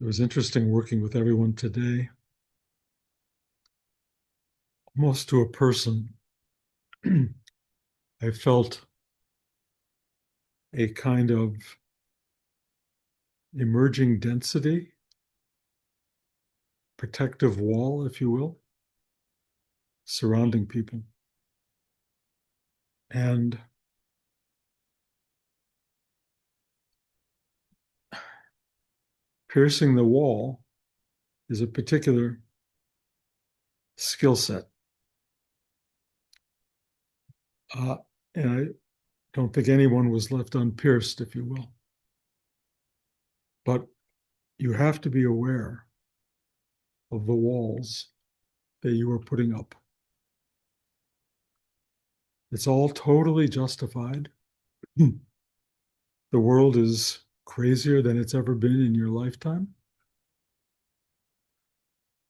It was interesting working with everyone today. Almost to a person, I felt a kind of emerging density, protective wall, if you will, surrounding people. And piercing the wall is a particular skill set. Uh, and I don't think anyone was left unpierced, if you will. But you have to be aware of the walls that you are putting up. It's all totally justified. The world is crazier than it's ever been in your lifetime.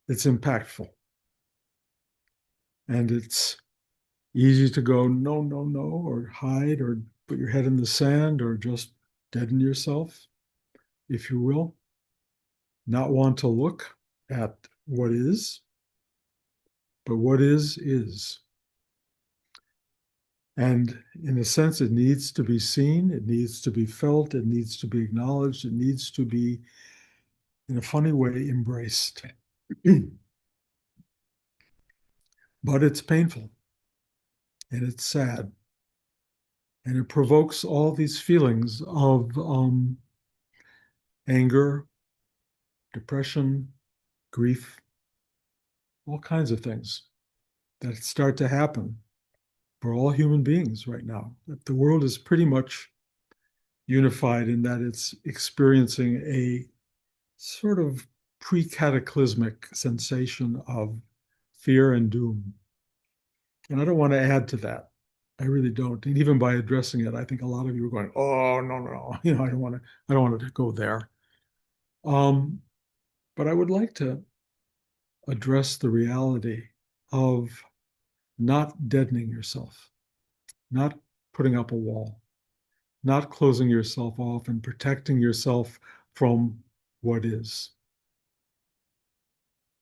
It's impactful. And it's easy to go, no, no, no, or hide, or put your head in the sand, or just deaden yourself, if you will. Not want to look at what is, but what is. And in a sense, it needs to be seen, it needs to be felt, it needs to be acknowledged, it needs to be, in a funny way, embraced. But it's painful and it's sad and it provokes all these feelings of anger, depression, grief, all kinds of things that start to happen for all human beings right now. That the world is pretty much unified in that it's experiencing a sort of pre-cataclysmic sensation of fear and doom. And I don't want to add to that. I really don't. And even by addressing it, I think a lot of you are going, "Oh, no, no, no. I don't want to go there." Um, but I would like to address the reality of not deadening yourself, not putting up a wall, not closing yourself off and protecting yourself from what is,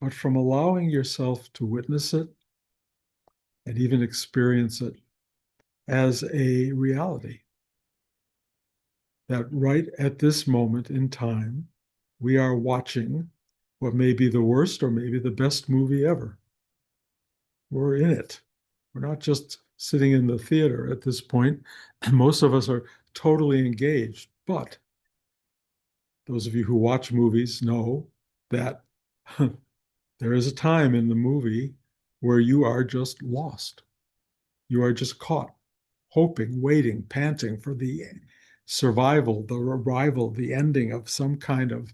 but from allowing yourself to witness it and even experience it as a reality. That right at this moment in time, we are watching what may be the worst or maybe the best movie ever. We're in it. We're not just sitting in the theater at this point. Most of us are totally engaged. But those of you who watch movies know that there is a time in the movie where you are just lost. You are just caught, hoping, waiting, panting for the survival, the arrival, the ending of some kind of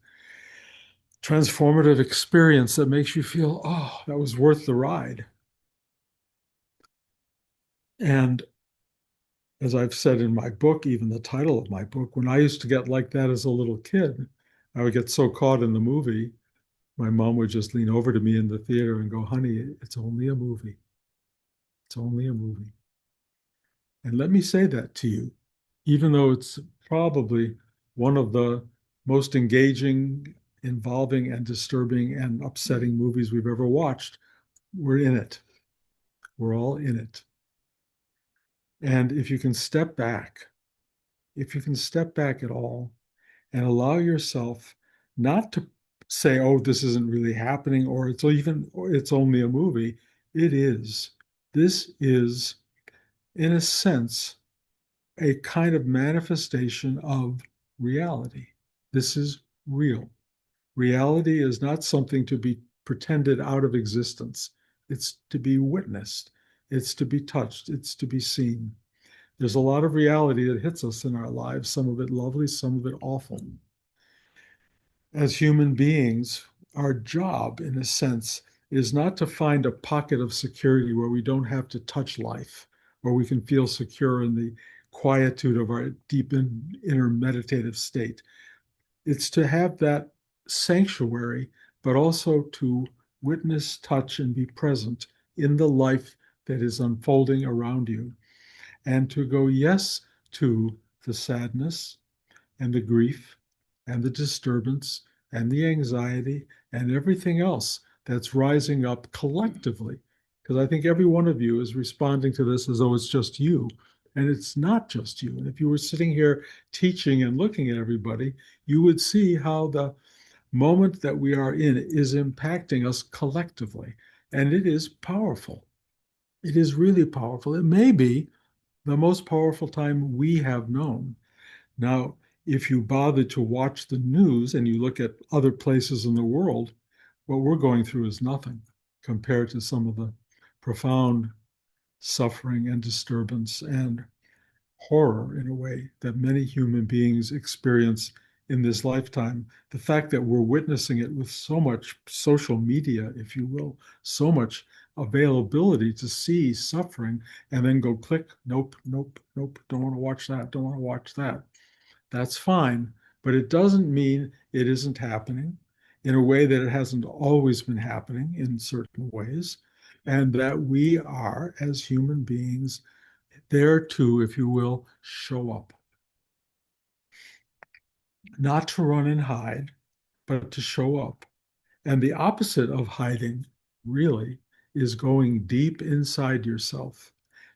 transformative experience that makes you feel, oh, that was worth the ride. And as I've said in my book, even the title of my book, when I used to get like that as a little kid, I would get so caught in the movie, my mom would just lean over to me in the theater and go, honey, it's only a movie. It's only a movie. And let me say that to you, even though it's probably one of the most engaging, involving, and disturbing and upsetting movies we've ever watched, we're in it. We're all in it. And if you can step back, if you can step back at all and allow yourself not to say, oh, this isn't really happening, or it's only a movie. It is. This is, in a sense, a kind of manifestation of reality. This is real. Reality is not something to be pretended out of existence. It's to be witnessed. It's to be touched. It's to be seen. There's a lot of reality that hits us in our lives, some of it lovely, some of it awful. As human beings, our job, in a sense, is not to find a pocket of security where we don't have to touch life, where we can feel secure in the quietude of our deep inner meditative state. It's to have that sanctuary, but also to witness, touch, and be present in the life that is unfolding around you, and to go yes to the sadness and the grief and the disturbance and the anxiety and everything else that's rising up collectively. Because I think every one of you is responding to this as though it's just you. And it's not just you. And if you were sitting here teaching and looking at everybody, you would see how the moment that we are in is impacting us collectively. And it is powerful. It is really powerful. It may be the most powerful time we have known. Now, if you bother to watch the news and you look at other places in the world, what we're going through is nothing compared to some of the profound suffering and disturbance and horror, in a way, that many human beings experience in this lifetime. The fact that we're witnessing it with so much social media, if you will, so much availability to see suffering and then go click, nope, nope, nope, don't want to watch that, don't want to watch that. That's fine, but it doesn't mean it isn't happening in a way that it hasn't always been happening in certain ways, and that we are, as human beings, there to, if you will, show up, not to run and hide, but to show up. And the opposite of hiding, really, is going deep inside yourself,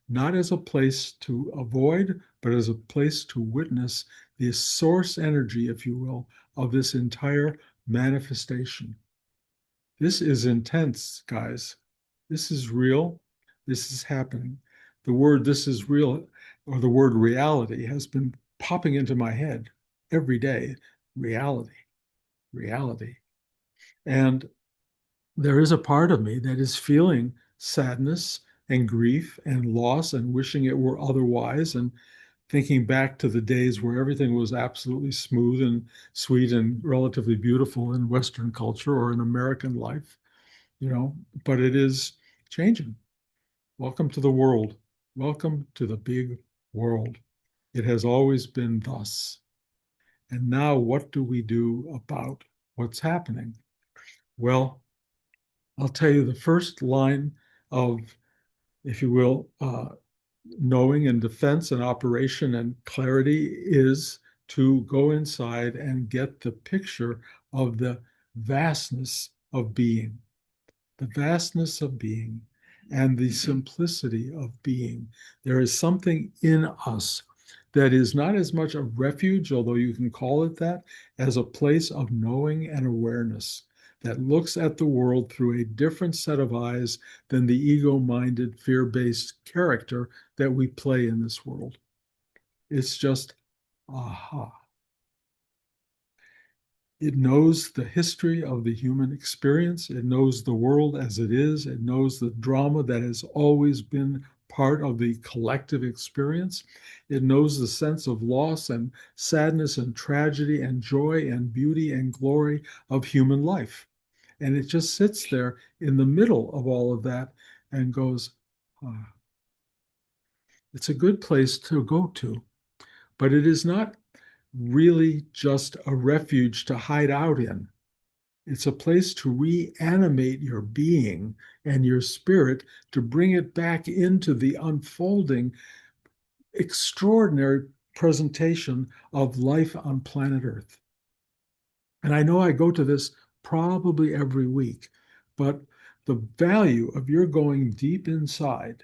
not as a place to avoid, but as a place to witness the source energy, if you will, of this entire manifestation. This is intense, guys. This is real. This is happening. The word this is real, or the word reality, has been popping into my head every day. Reality, reality. And there is a part of me that is feeling sadness and grief and loss and wishing it were otherwise, and thinking back to the days where everything was absolutely smooth and sweet and relatively beautiful in Western culture or in American life, you know, but it is changing. Welcome to the world. Welcome to the big world. It has always been thus. And now, what do we do about what's happening? Well, I'll tell you the first line of, if you will, knowing and defense and operation and clarity is to go inside and get the picture of the vastness of being, the vastness of being, and the simplicity of being. There is something in us that is not as much a refuge, although you can call it that, as a place of knowing and awareness that looks at the world through a different set of eyes than the ego minded, fear based character that we play in this world. It's just, aha. It knows the history of the human experience. It knows the world as it is. It knows the drama that has always been part of the collective experience. It knows the sense of loss and sadness and tragedy and joy and beauty and glory of human life. And it just sits there in the middle of all of that and goes, ah, it's a good place to go to, but it is not really just a refuge to hide out in. It's a place to reanimate your being and your spirit, to bring it back into the unfolding, extraordinary presentation of life on planet Earth. And I know I go to this probably every week, but the value of your going deep inside,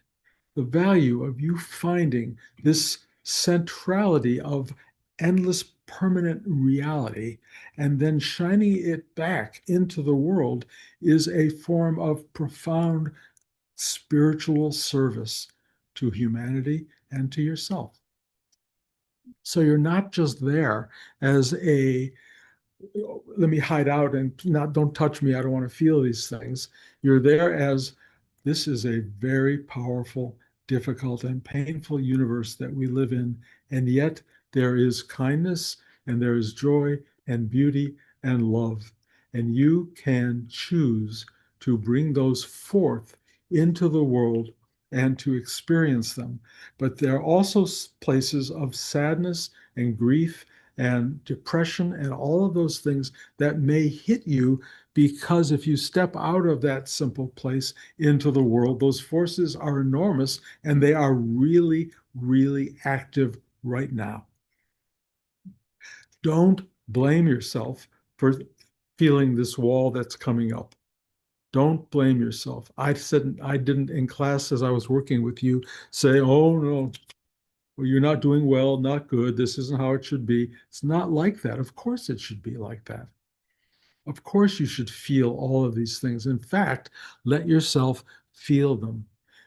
the value of you finding this centrality of endless permanent reality and then shining it back into the world is a form of profound spiritual service to humanity and to yourself. So you're not just there as a, let me hide out and not, don't touch me, I don't want to feel these things. You're there as, this is a very powerful, difficult, and painful universe that we live in, and yet there is kindness and there is joy and beauty and love, and you can choose to bring those forth into the world and to experience them. But there are also places of sadness and grief and depression and all of those things that may hit you, because if you step out of that simple place into the world, those forces are enormous and they are really, really active right now. Don't blame yourself for feeling this wall that's coming up. Don't blame yourself. I didn't in class as I was working with you say, oh no, well, you're not doing well, not good. This isn't how it should be. It's not like that. Of course, it should be like that. Of course, you should feel all of these things. In fact, let yourself feel them.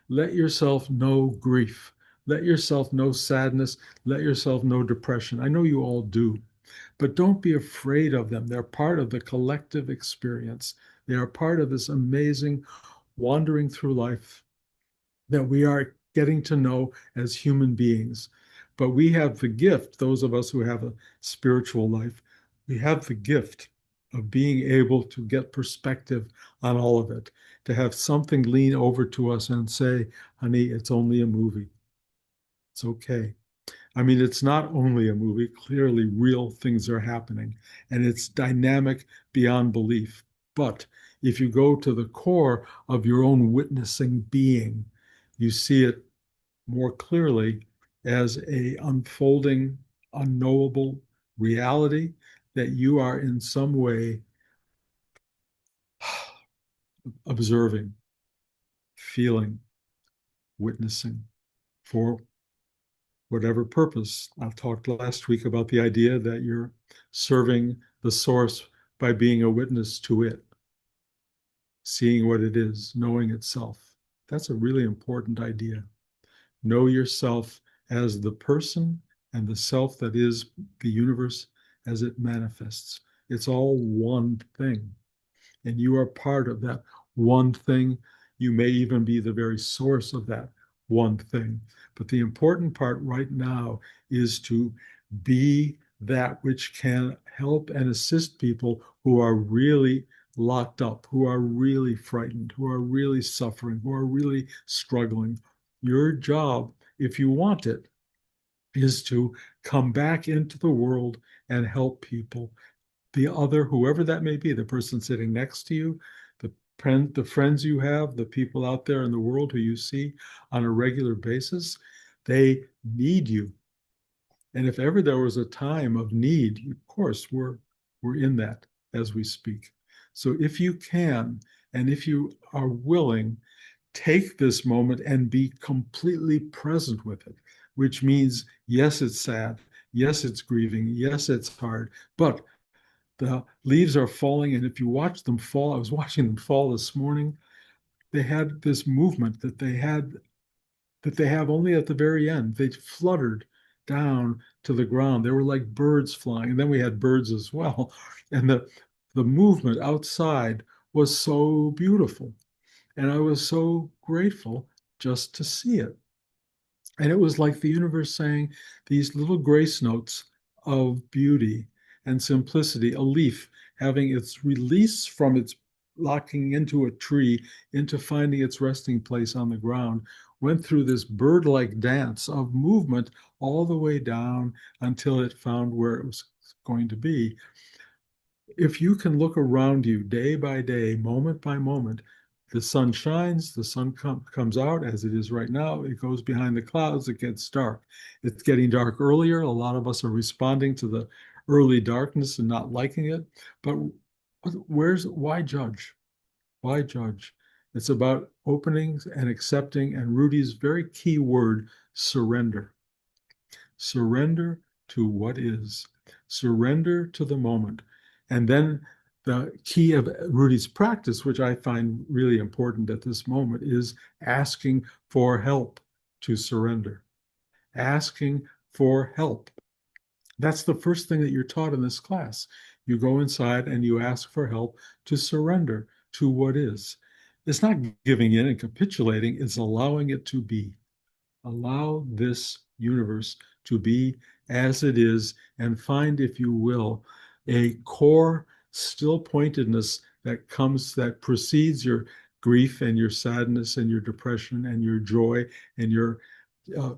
Let yourself know grief. Let yourself know sadness. Let yourself know depression. I know you all do, but don't be afraid of them. They're part of the collective experience. They are part of this amazing wandering through life that we are getting to know as human beings. But we have the gift, those of us who have a spiritual life, we have the gift of being able to get perspective on all of it, to have something lean over to us and say, honey, it's only a movie. It's okay. I mean, it's not only a movie, clearly, real things are happening, and it's dynamic beyond belief. But if you go to the core of your own witnessing being, you see it more clearly as a unfolding, unknowable reality that you are in some way observing, feeling, witnessing for whatever purpose. I talked last week about the idea that you're serving the source by being a witness to it, seeing what it is, knowing itself. That's a really important idea. Know yourself as the person and the self that is the universe as it manifests. It's all one thing, and you are part of that one thing. You may even be the very source of that one thing. But the important part right now is to be that which can help and assist people who are really locked up, who are really frightened, who are really suffering, who are really struggling. Your job, if you want it, is to come back into the world and help people, the other, whoever that may be, the person sitting next to you, the friends you have, the people out there in the world who you see on a regular basis, they need you. And if ever there was a time of need, of course, we're in that as we speak. So if you can, and if you are willing, take this moment and be completely present with it, which means, yes, it's sad. Yes, it's grieving. Yes, it's hard. But the leaves are falling, and if you watch them fall, I was watching them fall this morning. They had this movement that they have only at the very end. They fluttered down to the ground. They were like birds flying, and then we had birds as well. And the movement outside was so beautiful, and I was so grateful just to see it. And it was like the universe saying these little grace notes of beauty and simplicity, a leaf having its release from its locking into a tree, into finding its resting place on the ground, went through this bird-like dance of movement all the way down until it found where it was going to be. If you can look around you day by day, moment by moment, the sun shines, the sun comes out as it is right now, it goes behind the clouds, it gets dark. It's getting dark earlier. A lot of us are responding to the early darkness and not liking it. But why judge? Why judge? It's about openings and accepting, and Rudy's very key word, surrender. Surrender to what is, surrender to the moment. And then the key of Rudy's practice, which I find really important at this moment, is asking for help to surrender. Asking for help. That's the first thing that you're taught in this class. You go inside and you ask for help to surrender to what is. It's not giving in and capitulating, it's allowing it to be. Allow this universe to be as it is and find, if you will, a core still pointedness that precedes your grief and your sadness and your depression and your joy and uh,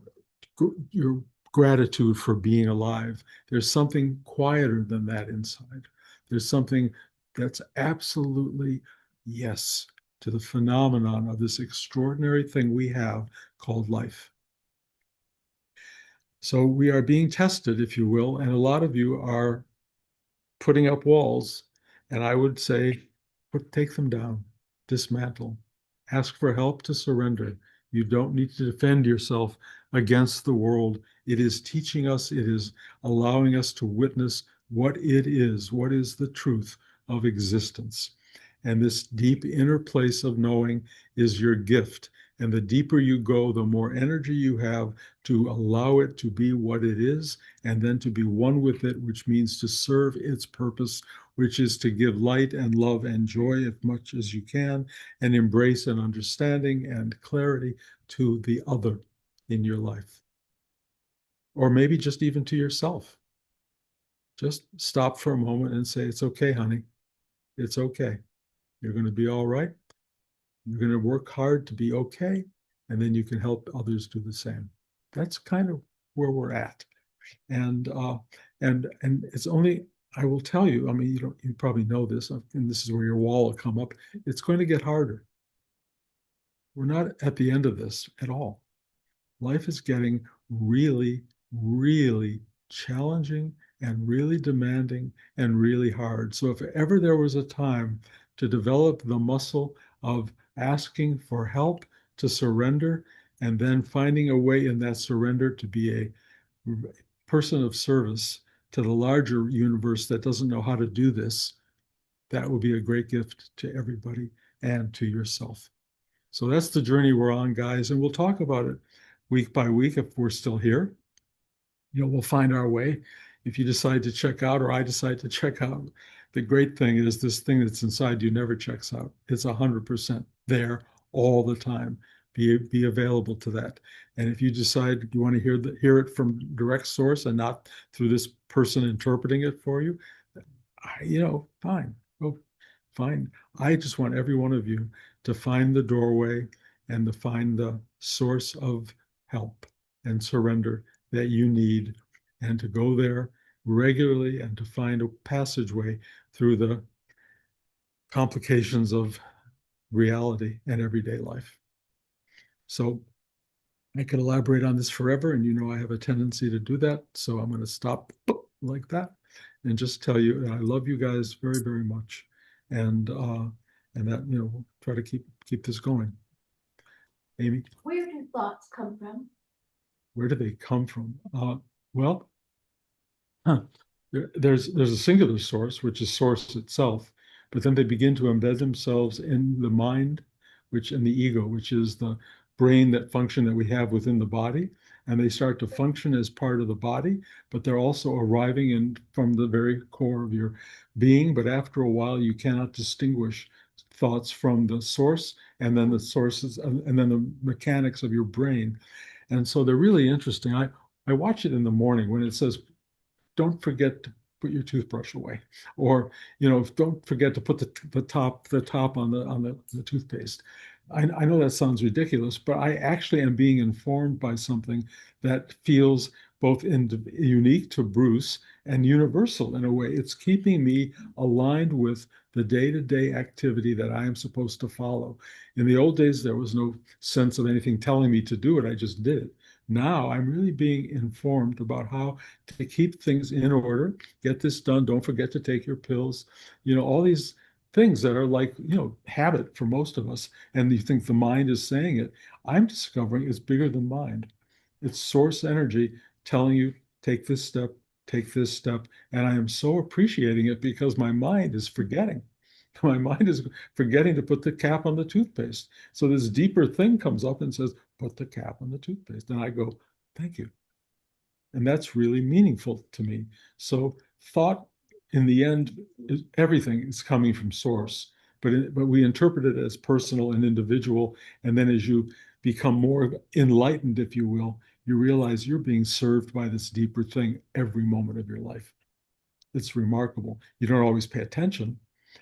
your gratitude for being alive. There's something quieter than that inside. There's something that's absolutely yes to the phenomenon of this extraordinary thing we have called life. So we are being tested, if you will, and a lot of you are putting up walls And I would say, take them down, dismantle, ask for help to surrender. You don't need to defend yourself against the world. It is teaching us, it is allowing us to witness what is the truth of existence. And this deep inner place of knowing is your gift. And the deeper you go, the more energy you have to allow it to be what it is, and then to be one with it, which means to serve its purpose, which is to give light and love and joy as much as you can, and embrace an understanding and clarity to the other in your life. Or maybe just even to yourself. Just stop for a moment and say, it's okay, honey. It's okay. You're going to be all right. You're going to work hard to be okay. And then you can help others do the same. That's kind of where we're at. And it's only, I will tell you, I mean, you probably know this, and this is where your wall will come up. It's going to get harder. We're not at the end of this at all. Life is getting really, really challenging and really demanding and really hard. So if ever there was a time to develop the muscle of asking for help, to surrender, and then finding a way in that surrender to be a person of service to the larger universe that doesn't know how to do this, that would be a great gift to everybody and to yourself. So that's the journey we're on, guys. And we'll talk about it week by week if we're still here. We'll find our way. If you decide to check out or I decide to check out, the great thing is this thing that's inside you never checks out. It's 100% there all the time. Be available to that. And if you decide you want to hear it from direct source and not through this person interpreting it for you, fine. Oh, fine. I just want every one of you to find the doorway and to find the source of help and surrender that you need, and to go there regularly and to find a passageway through the complications of reality and everyday life. So I could elaborate on this forever, and I have a tendency to do that. So I'm going to stop like that and just tell you that I love you guys very, very much, and that we'll try to keep this going. Amy, where do thoughts come from? Where do they come from? Well, huh, there's a singular source, which is source itself, but then they begin to embed themselves in the mind, which in the ego, which is the brain that function that we have within the body, and they start to function as part of the body, but they're also arriving in from the very core of your being. But after a while, you cannot distinguish thoughts from the source, and then the sources, and then the mechanics of your brain. And so they're really interesting. I watch it in the morning when it says don't forget to put your toothbrush away, or don't forget to put the top on the toothpaste. I know that sounds ridiculous, but I actually am being informed by something that feels both unique to Bruce and universal in a way. It's keeping me aligned with the day-to-day activity that I am supposed to follow. In the old days, there was no sense of anything telling me to do it. I just did it. Now I'm really being informed about how to keep things in order, get this done. Don't forget to take your pills. All these things that are like, habit for most of us. And you think the mind is saying it. I'm discovering it's bigger than mind. It's source energy telling you, take this step, take this step. And I am so appreciating it because my mind is forgetting. My mind is forgetting to put the cap on the toothpaste. So this deeper thing comes up and says, put the cap on the toothpaste. And I go, thank you. And that's really meaningful to me. So thought in the end, everything is coming from source, but we interpret it as personal and individual. And then as you become more enlightened, if you will, you realize you're being served by this deeper thing every moment of your life. It's remarkable. You don't always pay attention.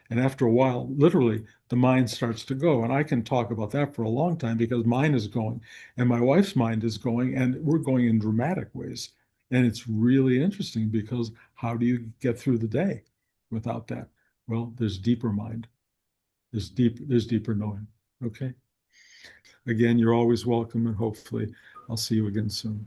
And after a while, literally, the mind starts to go. And I can talk about that for a long time because mine is going and my wife's mind is going, and we're going in dramatic ways. And it's really interesting because how do you get through the day without that? Well, there's deeper mind. There's deeper knowing. Okay. Again, you're always welcome, and hopefully I'll see you again soon.